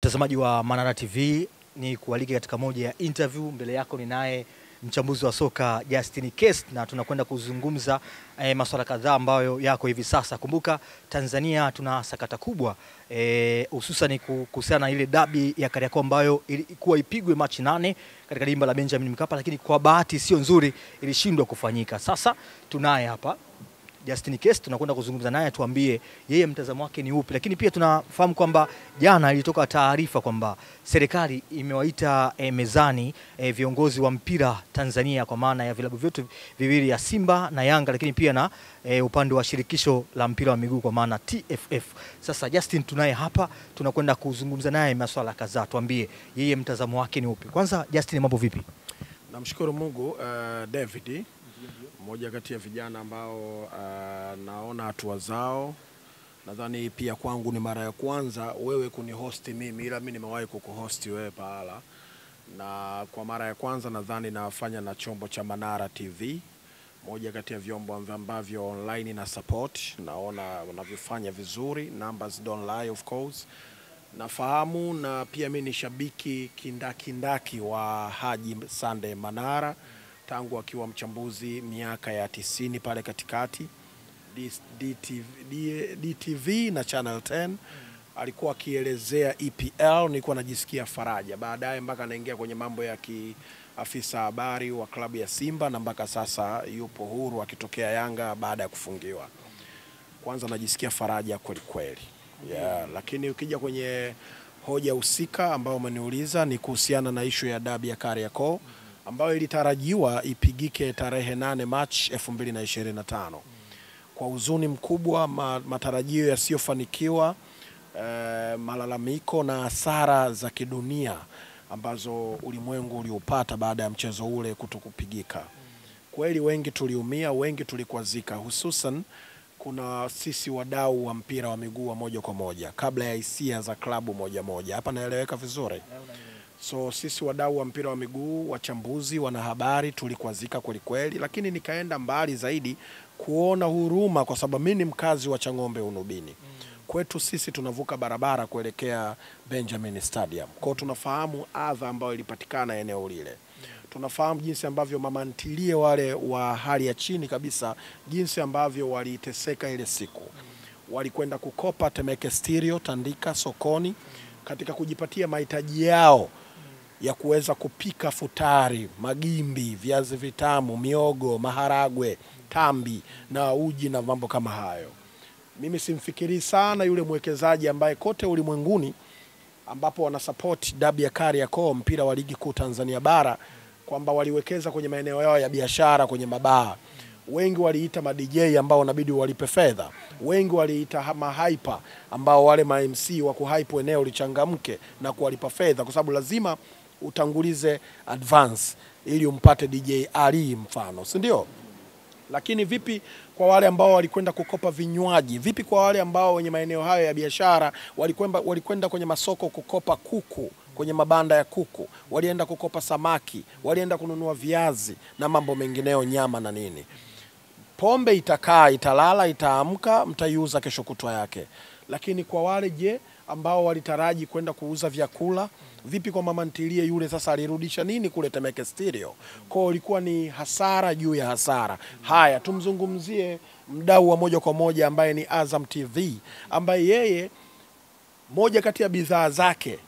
Mtazamaji wa Manara TV, ni kualike katika moja ya interview. Mbele yako ni naye mchambuzi wa soka Justin Case, na tunakwenda kuzungumza masuala kadhaa ambayo yako hivi sasa. Kumbuka Tanzania tuna sakata kubwa hususan kuhusiana na ile dabi ya Kariakoo ambayo ilikuwa ipigwe Machi 8 katika dimba la Benjamin Mkapa, lakini kwa bahati sio nzuri ilishindwa kufanyika. Sasa tunaye hapa Justin Case, tunakwenda kuzungumza naye tuambie yeye mtazamo wake ni upi. Lakini pia tunafahamu kwamba jana ilitoka taarifa kwamba serikali imewaita mezani viongozi wa mpira Tanzania, kwa maana ya vilabu vyote viwili ya Simba na Yanga, lakini pia na upande wa shirikisho la mpira wa miguu kwa maana TFF. Sasa Justin tunaye hapa, tunakwenda kuzungumza naye masuala kadhaa, tuambie yeye mtazamo wake ni upi. Kwanza Justin, mambo vipi? Namshukuru Mungu. David, mmoja kati ya vijana ambao naona hatua zao. Nadhani pia kwangu ni mara ya kwanza wewe kunihosti mimi, ila mimi nimewahi kukuhosti wewe pahala. Na kwa mara ya kwanza nadhani nafanya na chombo cha Manara TV, moja kati ya vyombo ambavyo online na support. Naona wanavyofanya vizuri, numbers don't lie of course. Nafahamu, na pia mimi ni shabiki kindakindaki wa Haji Sunday Manara tangu akiwa mchambuzi miaka ya 90 pale katikati DTV na Channel 10. Alikuwa akielezea EPL, nilikuwa najisikia faraja. Baadaye mpaka anaingia kwenye mambo ya kiafisa habari wa klabu ya Simba, na mpaka sasa yupo huru akitokea Yanga baada ya kufungiwa. Kwanza najisikia faraja kweli kweli. Lakini ukija kwenye hoja husika ambao umeniuliza, ni kuhusiana na issue ya dabi ya Kariakoo ambayo ilitarajiwa ipigike tarehe 8 March 2025. Kwa huzuni mkubwa, matarajio yasiyofanikiwa, malalamiko na hasara za kidunia ambazo ulimwengu uliopata baada ya mchezo ule kutokupigika. Kweli wengi tuliumia, wengi tulikwazika, hususan kuna sisi wadau wa mpira wa miguu wa moja kwa moja kabla ya hisia za klabu moja moja. Hapa naeleweka vizuri? So sisi wadau wa mpira wa miguu, wachambuzi, wanahabari, tulikwazika kweli kweli, lakini nikaenda mbali zaidi kuona huruma, kwa sababu mimi ni mkazi wa Changombe Unubini. Kwetu sisi tunavuka barabara kuelekea Benjamin Stadium. Kwa tunafahamu adha ambayo ilipatikana eneo lile. Tunafahamu jinsi ambavyo mama ntilie wale wa hali ya chini kabisa, jinsi ambavyo waliteseka ile siku. Walikwenda kukopa Temeke Stereo, Tandika, sokoni katika kujipatia mahitaji yao ya kuweza kupika futari, magimbi, viazi vitamu, miogo, maharagwe, tambi na uji na mambo kama hayo. Mimi simfikiri sana yule mwekezaji ambaye kote ulimwenguni ambapo wana support dabi ya Kariakoo, mpira wa ligi kuu Tanzania bara, kwamba waliwekeza kwenye maeneo yao ya biashara kwenye mabaa. Wengi waliita ma DJ ambao wanabidi walipe fedha. Wengi waliita hyper ambao wale ma MC wa kuhype eneo lichangamke na kuwalipa fedha, kwa sababu lazima utangulize advance ili umpate DJ Ali mfano, si ndio? Lakini vipi kwa wale ambao walikwenda kukopa vinywaji? Vipi kwa wale ambao wenye maeneo hayo ya biashara walikwenda kwenye masoko kukopa kuku, kwenye mabanda ya kuku, walienda kukopa samaki, walienda kununua viazi na mambo mengineo, nyama na nini? Pombe itakaa, italala, itaamka, mtaiuza kesho kutwa yake. Lakini kwa wale je ambao walitaraji kwenda kuuza vyakula, vipi kwa mama ntilie yule? Sasa alirudisha nini kule Temeke Stereo? Kwa ilikuwa ni hasara juu ya hasara. Haya, tumzungumzie mdau wa moja kwa moja ambaye ni Azam TV, ambaye yeye moja kati ya bidhaa zake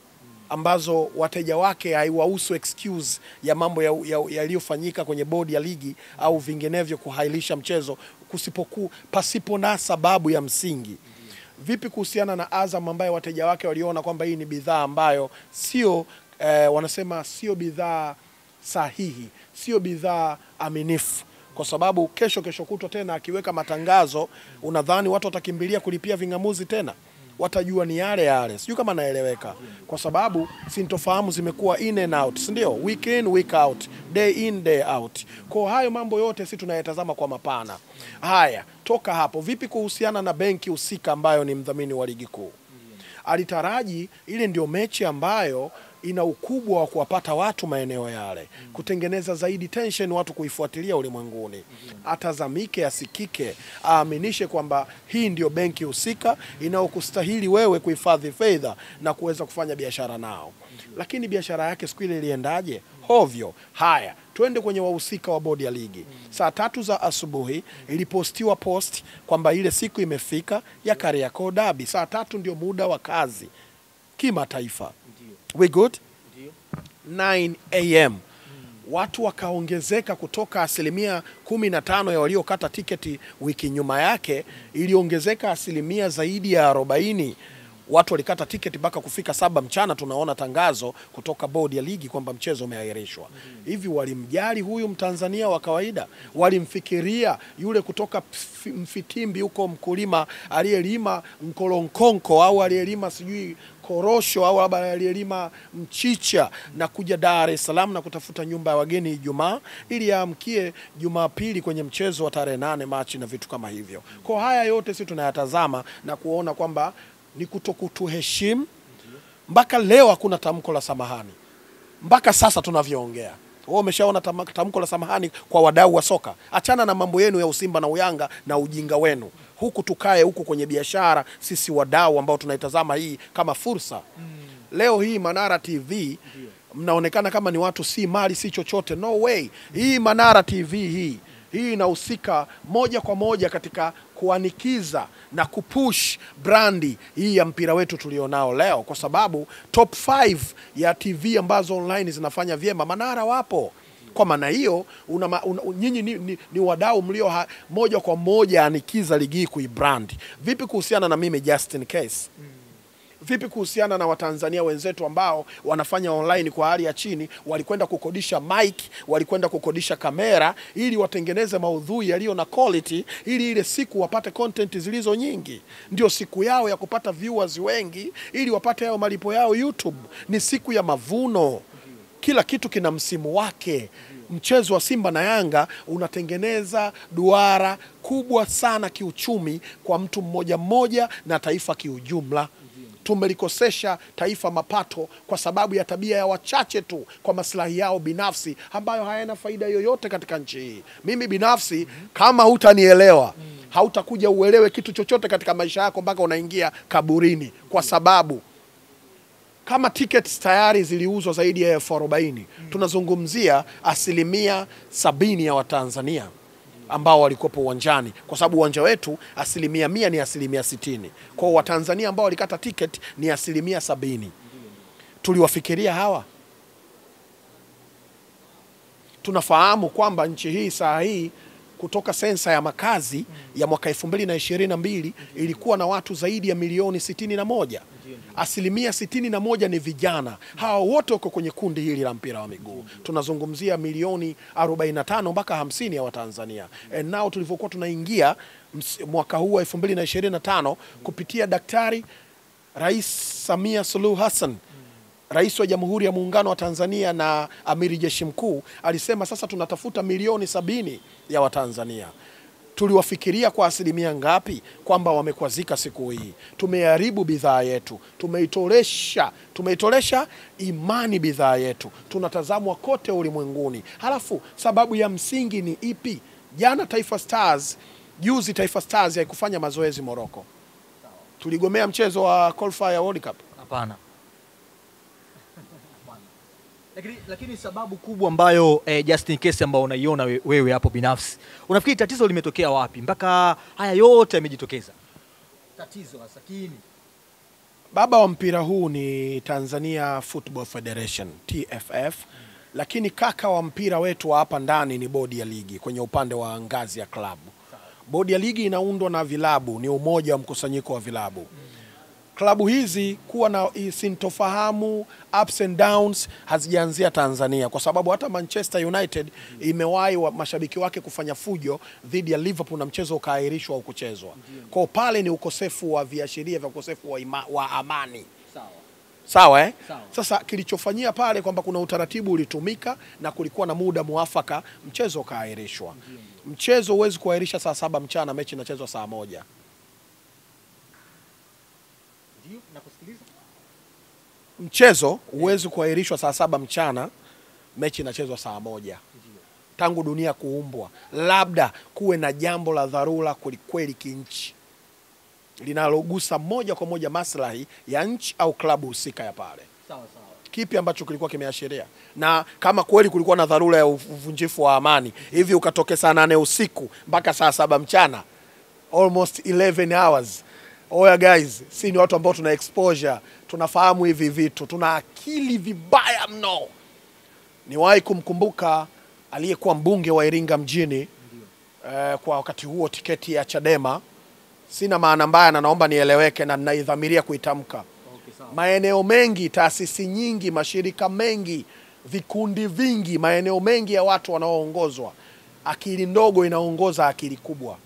ambazo wateja wake haiwahusu excuse ya mambo yaliyofanyika kwenye bodi ya ligi au vinginevyo kuhailisha mchezo pasipo na sababu ya msingi. Vipi kuhusiana na Azam ambaye wateja wake waliona kwamba hii ni bidhaa ambayo sio wanasema sio bidhaa sahihi, sio bidhaa aminifu, kwa sababu kesho kutwa tena akiweka matangazo, unadhani watu watakimbilia kulipia vingamuzi tena? Watajua ni yale yale. Sijui kama naeleweka, kwa sababu sintofahamu zimekuwa in and out, si ndio? Week in week out, day in day out. Kwa hayo mambo yote sisi tunayatazama kwa mapana. Haya, toka hapo, vipi kuhusiana na benki husika ambayo ni mdhamini wa ligi kuu? Alitaraji ile ndio mechi ambayo ina ukubwa wa kuwapata watu maeneo yale, kutengeneza zaidi tension, watu kuifuatilia ulimwenguni, atazamike, asikike, aaminishe kwamba hii ndio benki husika inaokustahili wewe kuhifadhi fedha na kuweza kufanya biashara nao. Lakini biashara yake siku ile iliendaje? Hovyo. Haya, tuende kwenye wahusika wa bodi ya ligi. Saa 3 za asubuhi ilipostiwa post kwamba ile siku imefika ya Kariakoo Derby. Saa 3 ndio muda wa kazi kimataifa. We good? 9 AM. Watu wakaongezeka kutoka 15% ya waliokata tiketi wiki nyuma yake, iliongezeka zaidi ya 40. Watu walikata tiketi mpaka kufika 7 mchana. Tunaona tangazo kutoka bodi ya ligi kwamba mchezo umeahirishwa. Hivi walimjali huyu Mtanzania wa kawaida? Walimfikiria yule kutoka Mfitimbi huko, mkulima aliyelima mkolonkonko au aliyelima sijui korosho au aliyelima mchicha na kuja Dar es Salaam na kutafuta nyumba ya wageni Ijumaa ili aamkie Jumapili kwenye mchezo wa tarehe 8 Machi na vitu kama hivyo. Kwa haya yote sisi tunayatazama na kuona kwamba ni kutokutuheshimu. Mpaka leo hakuna tamko la samahani. Mpaka sasa tunavyoongea. Wewe umeshaona tamko la samahani kwa wadau wa soka? Achana na mambo yenu ya Usimba na Uyanga na ujinga wenu. Huku tukae huku kwenye biashara, sisi wadau ambao tunaitazama hii kama fursa. Leo hii Manara TV mnaonekana kama ni watu si mali si chochote. No way. Hii Manara TV hii inahusika moja kwa moja katika kuanikiza na kupush brandi hii ya mpira wetu tulionao leo, kwa sababu top 5 ya TV ambazo online zinafanya vyema Manara wapo. Kwa maana hiyo nyinyi ni wadau mlio moja kwa moja anikiza ligi kuibrand. Vipi kuhusiana na mimi Justin Case? Vipi kuhusiana na Watanzania wenzetu ambao wanafanya online kwa hali ya chini, walikwenda kukodisha mic, walikwenda kukodisha kamera ili watengeneze maudhui yaliyo na quality, ili ile siku wapate content zilizo nyingi. Ndio siku yao ya kupata viewers wengi, ili wapate yao malipo yao YouTube. Ni siku ya mavuno. Kila kitu kina msimu wake. Mchezo wa Simba na Yanga unatengeneza duara kubwa sana kiuchumi kwa mtu mmoja mmoja na taifa kiujumla. Tumelikosesha taifa mapato kwa sababu ya tabia ya wachache tu kwa maslahi yao binafsi ambayo hayana faida yoyote katika nchi hii. Mimi binafsi, kama hutanielewa, hautakuja uelewe kitu chochote katika maisha yako mpaka unaingia kaburini, kwa sababu kama tickets tayari ziliuzwa zaidi ya 40, tunazungumzia 70% ya Watanzania ambao walikopo uwanjani, kwa sababu uwanja wetu 100% ni 60%. Kwa Watanzania ambao walikata ticket ni 70%. Tuliwafikiria hawa? Tunafahamu kwamba nchi hii saa hii kutoka sensa ya makazi ya mwaka 2022 ilikuwa na watu zaidi ya milioni 61. 61% ni vijana. Hawa wote wako kwenye kundi hili la mpira wa miguu. Tunazungumzia milioni 45 mpaka 50 ya Watanzania. And now tulivyokuwa tunaingia mwaka huu wa 2025 kupitia Daktari Rais Samia Suluhu Hassan, Rais wa Jamhuri ya Muungano wa Tanzania na Amiri Jeshi Mkuu, alisema sasa tunatafuta milioni 70 ya Watanzania. Tuliwafikiria kwa asilimia ngapi kwamba wamekwazika siku hii? Tumeharibu bidhaa yetu, tumeitolesha imani bidhaa yetu, tunatazamwa kote ulimwenguni. Halafu sababu ya msingi ni ipi? Juzi Taifa Stars haikufanya mazoezi Morocco. Tuligomea mchezo wa qualifier World Cup? Hapana. Lakini sababu kubwa ambayo Justin Case ambao unaiona wewe hapo binafsi, unafikiri tatizo limetokea wapi mpaka haya yote yamejitokeza? Tatizo hasa kiini. Baba wa mpira huu ni Tanzania Football Federation, TFF, lakini kaka wa mpira wetu hapa ndani ni bodi ya ligi kwenye upande wa ngazi ya klabu. Bodi ya ligi inaundwa na vilabu, ni umoja wa mkusanyiko wa vilabu. Klabu hizi kuwa na sintofahamu, ups and downs, hazijaanzia Tanzania, kwa sababu hata Manchester United imewahi mashabiki wake kufanya fujo dhidi ya Liverpool na mchezo ukaahirishwa au kuchezwa. Kwa pale ni ukosefu wa viashiria vya ukosefu wa amani. Sawa eh? Sawa. Sasa kilichofanyia pale kwamba kuna utaratibu ulitumika na kulikuwa na muda muafaka, mchezo ukaahirishwa. Mchezo huwezi kuahirisha saa 7 mchana, mechi inachezwa saa 1. mchezo huwezi kuahirishwa saa 7 mchana, mechi inachezwa saa 1. Tangu dunia kuumbwa, labda kuwe na jambo la dharura kweli kinchi linalogusa moja kwa moja maslahi ya nchi au klabu husika ya pale. Sawa. Kipi ambacho kilikuwa kimeashiria? Na kama kweli kulikuwa na dharura ya uvunjifu wa amani, hivi ukatoke saa 8 usiku mpaka saa 7 mchana, almost 11 hours. Oya guys, si ni watu ambao tuna exposure, tunafahamu hivi vitu, tuna akili vibaya mno. Niwahi kumkumbuka aliyekuwa mbunge wa Iringa mjini, kwa wakati huo tiketi ya Chadema. Sina maana mbaya na naomba nieleweke na ninaidhamiria kuitamka. Maeneo mengi, taasisi nyingi, mashirika mengi, vikundi vingi, maeneo mengi ya watu wanaoongozwa, akili ndogo inaongoza akili kubwa.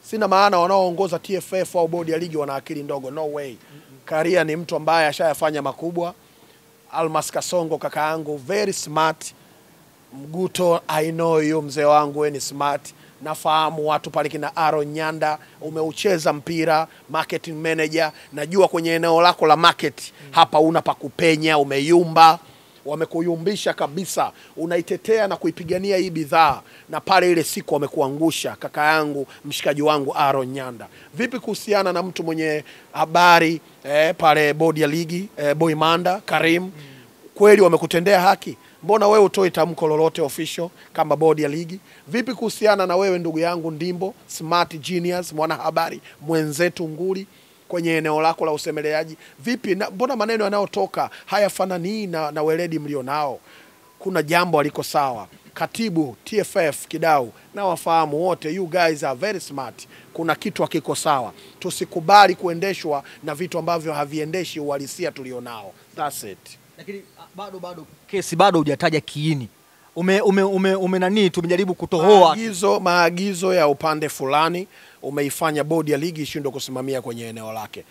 Sina maana wanaoongoza TFF au bodi ya ligi wana akili ndogo, no way. Karia ni mtu ambaye ashayafanya makubwa. Almas Kasongo kaka yangu, very smart. Mguto, I know you mzee wangu, we ni smart. Nafahamu watu pale kina Aaron Nyanda, umeucheza mpira, marketing manager, najua kwenye eneo lako la market hapa una pa kupenya, umeyumba, wamekuyumbisha kabisa, unaitetea na kuipigania hii bidhaa, na pale ile siku wamekuangusha kaka yangu, mshikaji wangu Aaron Nyanda. Vipi kuhusiana na mtu mwenye habari pale bodi ya ligi, Boy Manda Karim, kweli wamekutendea haki? Mbona wewe utoi tamko lolote official kama bodi ya ligi? Vipi kuhusiana na wewe ndugu yangu Ndimbo, smart genius, mwana habari mwenzetu nguli kwenye eneo lako la usemeleaji? Vipi mbona maneno yanayotoka hayafanani na weledi mlionao? Kuna jambo aliko sawa. Katibu TFF Kidau, na wafahamu wote, you guys are very smart. Kuna kitu hakiko sawa. Tusikubali kuendeshwa na vitu ambavyo haviendeshi uhalisia tulionao. That's it. Lakini bado kesi bado hujataja kiini. Nani tumejaribu kutohoa maagizo ya upande fulani umeifanya bodi ya ligi ishindwe kusimamia kwenye eneo lake.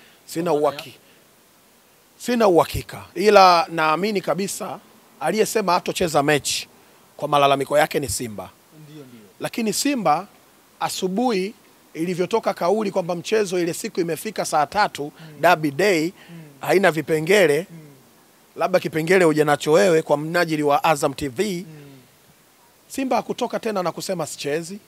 Sina uhakika. Ila naamini kabisa aliyesema hatocheza mechi kwa malalamiko yake ni Simba. Ndio. Lakini Simba asubuhi ilivyotoka kauli kwamba mchezo ile siku imefika saa 3, derby day, haina vipengele, labda kipengele uje nacho wewe kwa mnajili wa Azam TV. Simba hakutoka tena na kusema sichezi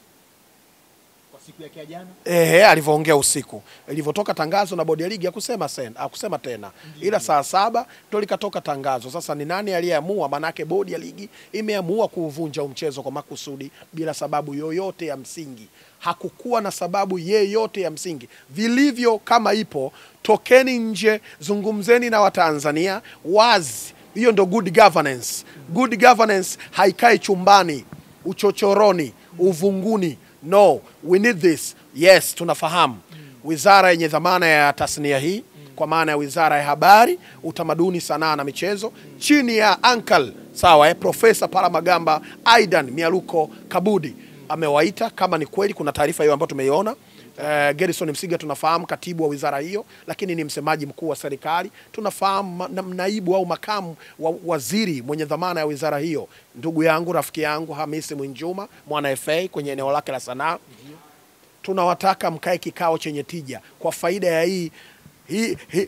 kwa siku yake ya jana. Alivyoongea usiku, ilivyotoka tangazo na bodi ya ligi hakusema tena. Ila saa 7 ndio likatoka tangazo. Sasa ni nani aliyeamua? Manake bodi ya ligi imeamua kuuvunja mchezo kwa makusudi bila sababu yoyote ya msingi. Hakukuwa na sababu yeyote ya msingi. Vilivyo kama ipo, tokeni nje, zungumzeni na Watanzania wazi. Hiyo ndo good governance. Good governance haikai chumbani, uchochoroni, uvunguni. No, we need this. Yes, tunafahamu. Wizara yenye dhamana ya tasnia hii, kwa maana ya Wizara ya Habari, Utamaduni, Sanaa na Michezo, chini ya Uncle, sawa, Profesa Palamagamba Aidan Mialuko Kabudi, amewaita. Kama ni kweli kuna taarifa hiyo ambayo tumeiona. Gerson Msiga tunafahamu katibu wa wizara hiyo, lakini ni msemaji mkuu wa serikali. Tunafahamu naibu au makamu wa waziri mwenye dhamana ya wizara hiyo, ndugu yangu, rafiki yangu Hamisi Mwinjuma, mwana FA kwenye eneo lake la sanaa. Tunawataka mkae kikao chenye tija kwa faida ya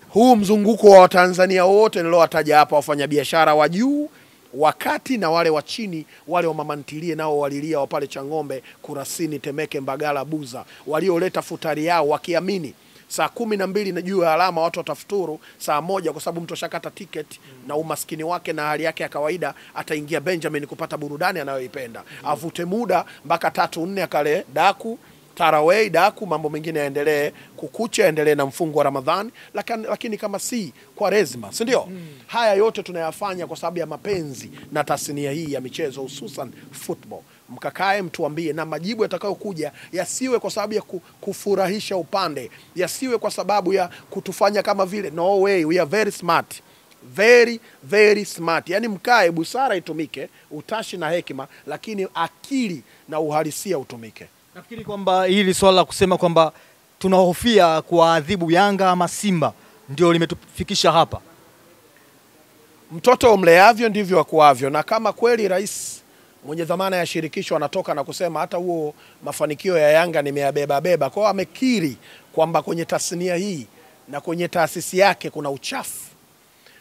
huu mzunguko wa Tanzania wote nilowataja hapa, wafanyabiashara wa juu, wakati na wale wa chini, wale wa mamantilie nao walilia wa pale Changombe, Kurasini, Temeke, Mbagala, Buza, walioleta futari yao wakiamini saa 12 na juu ya alama watu watafuturu saa 1 kwa sababu mtu shakata tiketi na umaskini wake na hali yake ya kawaida, ataingia Benjamin kupata burudani anayoipenda. Avute muda mpaka 3-4 akale daku tarawei daku, mambo mengine yaendelee, kukucha endelee na mfungo wa Ramadhani, lakini kama si kwa rezima, si ndio? Haya yote tunayafanya kwa sababu ya mapenzi na tasnia hii ya michezo, hususan football. Mkakae mtuambie, na majibu yatakayokuja yasiwe kwa sababu ya kufurahisha upande, yasiwe kwa sababu ya kutufanya kama vile. No way, we are very smart. Very very smart. Yani mkae, busara itumike, utashi na hekima, lakini akili na uhalisia utumike. Nafikiri kwamba hili swala la kusema kwamba tunahofia kuadhibu Yanga ama Simba ndio limetufikisha hapa. Mtoto umleavyo ndivyo akuavyo, na kama kweli rais mwenye dhamana ya shirikisho anatoka na kusema hata huo mafanikio ya Yanga nimeyabeba, kwa amekiri kwamba kwenye tasnia hii na kwenye taasisi yake kuna uchafu,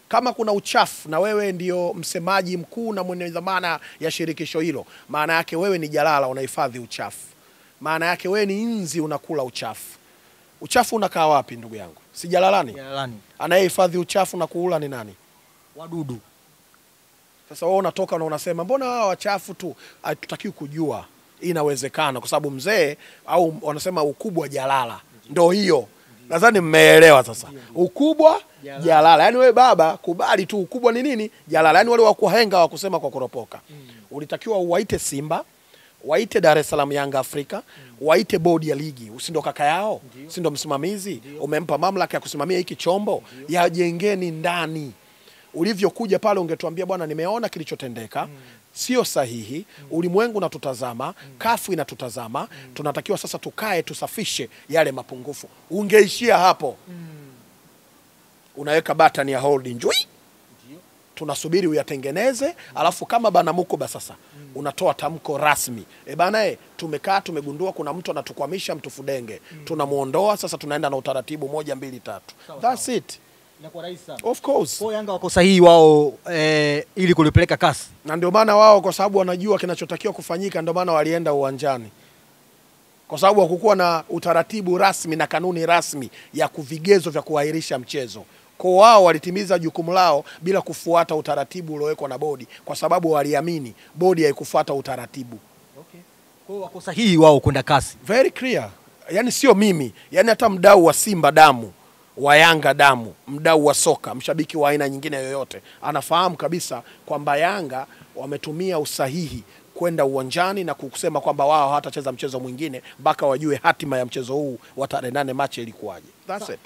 Kama kuna uchafu na wewe ndio msemaji mkuu na mwenye dhamana ya shirikisho hilo, maana yake wewe ni jalala unahifadhi uchafu. Maana yake wewe ni nzi unakula uchafu. Uchafu unakaa wapi ndugu yangu? Si jalalani? Jalalani. Anayehifadhi uchafu na kuula ni nani? Wadudu. Sasa wewe unatoka na unasema mbona hawa wachafu tu? Hatutakiwi kujua. Inawezekana kwa sababu mzee au wanasema ukubwa jalala. Ndio hiyo. Nadhani mmeelewa sasa. Ukubwa jalala. Yaani wewe baba kubali tu ukubwa ni nini? Jalala. Yaani wale wa kuhenga wa kusema kwa kuropoka. Ulitakiwa uwaite Simba, waite Dar es Salaam Yanga Afrika, waite bodi ya ligi. Si ndo kaka yao? Si ndo msimamizi? Umempa mamlaka ya kusimamia hiki chombo? Yajengeni ndani. Ulivyokuja pale ungetuambia bwana nimeona kilichotendeka. Sio sahihi, ulimwengu unatutazama, kafu inatutazama, tunatakiwa sasa tukae tusafishe yale mapungufu. Ungeishia hapo. Unaweka button ya holding njui. Tunasubiri uyatengeneze, alafu kama bana Mukoba sasa unatoa tamko rasmi. Bana tumekaa tumegundua kuna mtu anatukwamisha Mtufudenge. Tunamuondoa sasa, tunaenda na utaratibu 1 2 3. That's it. Inakuwa rahisi sana. Of course. Kwa Yanga wako sahihi wao ili kulipeleka kasi. Na ndio maana wao kwa sababu wanajua kinachotakiwa kufanyika ndio maana walienda uwanjani. Kwa sababu hakukuwa na utaratibu rasmi na kanuni rasmi ya kuvigezo vya kuahirisha mchezo. Kwa wao walitimiza jukumu lao bila kufuata utaratibu uliowekwa na bodi kwa sababu waliamini bodi haikufuata utaratibu. Okay. Kwa hiyo wako sahihi wao kwenda kasi. Very clear. Yaani sio mimi, yaani hata mdau wa Simba damu, wa Yanga damu, mdau wa soka, mshabiki wa aina nyingine yoyote, anafahamu kabisa kwamba Yanga wametumia usahihi kwenda uwanjani na kusema kwamba wao hawatacheza mchezo mwingine mpaka wajue hatima ya mchezo huu wa tarehe 8 Machi ilikuwaje. That's it.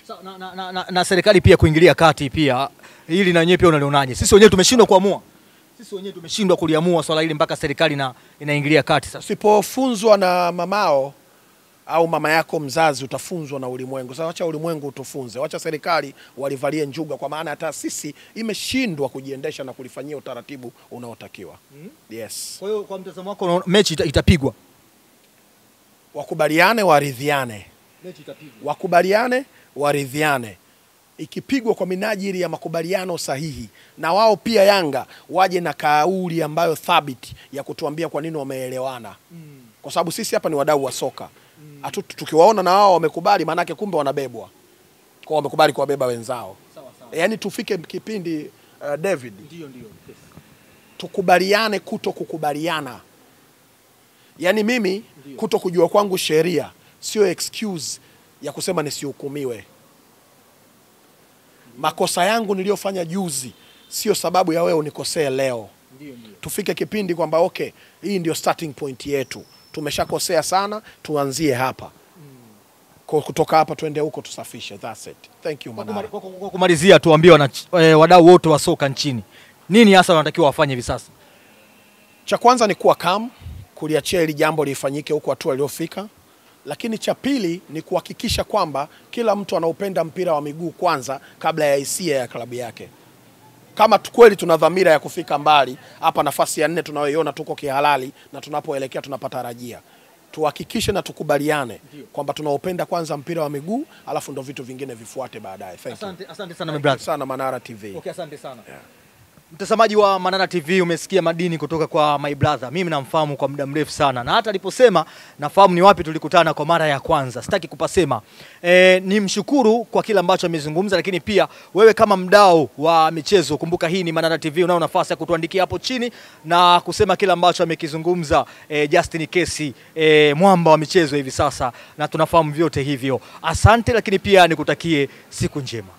Na serikali pia kuingilia kati pia. Hili na wenyewe pia unalionaje? Sisi wenyewe tumeshindwa kuamua. Sisi wenyewe tumeshindwa kuliamua swala hili mpaka serikali inaingilia kati sasa. Usipofunzwa na mamao au mama yako mzazi utafunzwa na ulimwengu. Sasa acha ulimwengu utufunze. Acha serikali walivalie njuga kwa maana hata sisi imeshindwa kujiendesha na kulifanyia utaratibu unaotakiwa. Yes. Kwa hiyo kwa mtazamo wako mechi itapigwa. Wakubaliane waridhiane. Mechi itapigwa. Wakubaliane waridhiane. Ikipigwa kwa minajili ya makubaliano sahihi na wao pia Yanga waje na kauli ambayo thabiti ya kutuambia kwa nini wameelewana. Kwa sababu sisi hapa ni wadau wa soka. Tukiwaona na wao wamekubali maana yake kumbe wanabebwa. Kwa wamekubali kuwabeba wenzao. Sawa sawa. Yaani tufike kipindi David. Ndio. Yes. Tukubaliane kutokukubaliana. Yaani mimi kutokujua kwangu sheria sio excuse ya kusema nisihukumiwe. Makosa yangu niliyofanya juzi sio sababu ya wewe unikosee leo. Ndio. Tufike kipindi kwamba okay, hii ndio starting point yetu. Tumeshakosea sana, tuanzie hapa. Kwa kutoka hapa tuende huko tusafishe. That's it. Thank you Manara. Kwa kumalizia tuambie wadau wote wa soka nchini. Nini hasa wanatakiwa wafanye hivi sasa? Cha kwanza ni kuwa calm, kuliachia hili jambo lifanyike huko hatua iliyofika. Lakini cha pili ni kuhakikisha kwamba kila mtu anaupenda mpira wa miguu kwanza kabla ya hisia ya klabu yake. Kama kweli tuna dhamira ya kufika mbali, hapa nafasi ya 4 tunayoiona tuko kihalali na tunapoelekea tunapatarajia. Tuhakikishe na tukubaliane kwamba tunaupenda kwanza mpira wa miguu, alafu ndo vitu vingine vifuate baadaye. Asante sana my brother. Sana Manara TV. Okay, asante sana. Yeah. Mtazamaji wa Manara TV umesikia madini kutoka kwa my brother. Mimi namfahamu kwa muda mrefu sana na hata aliposema nafahamu ni wapi tulikutana kwa mara ya kwanza. Sitaki kupasema. Ni mshukuru kwa kila ambacho amezungumza, lakini pia wewe kama mdau wa michezo kumbuka hii ni Manara TV, unao nafasi ya kutuandikia hapo chini na kusema kila ambacho amekizungumza Justin Kesi, mwamba wa michezo hivi sasa, na tunafahamu vyote hivyo. Asante, lakini pia nikutakie siku njema.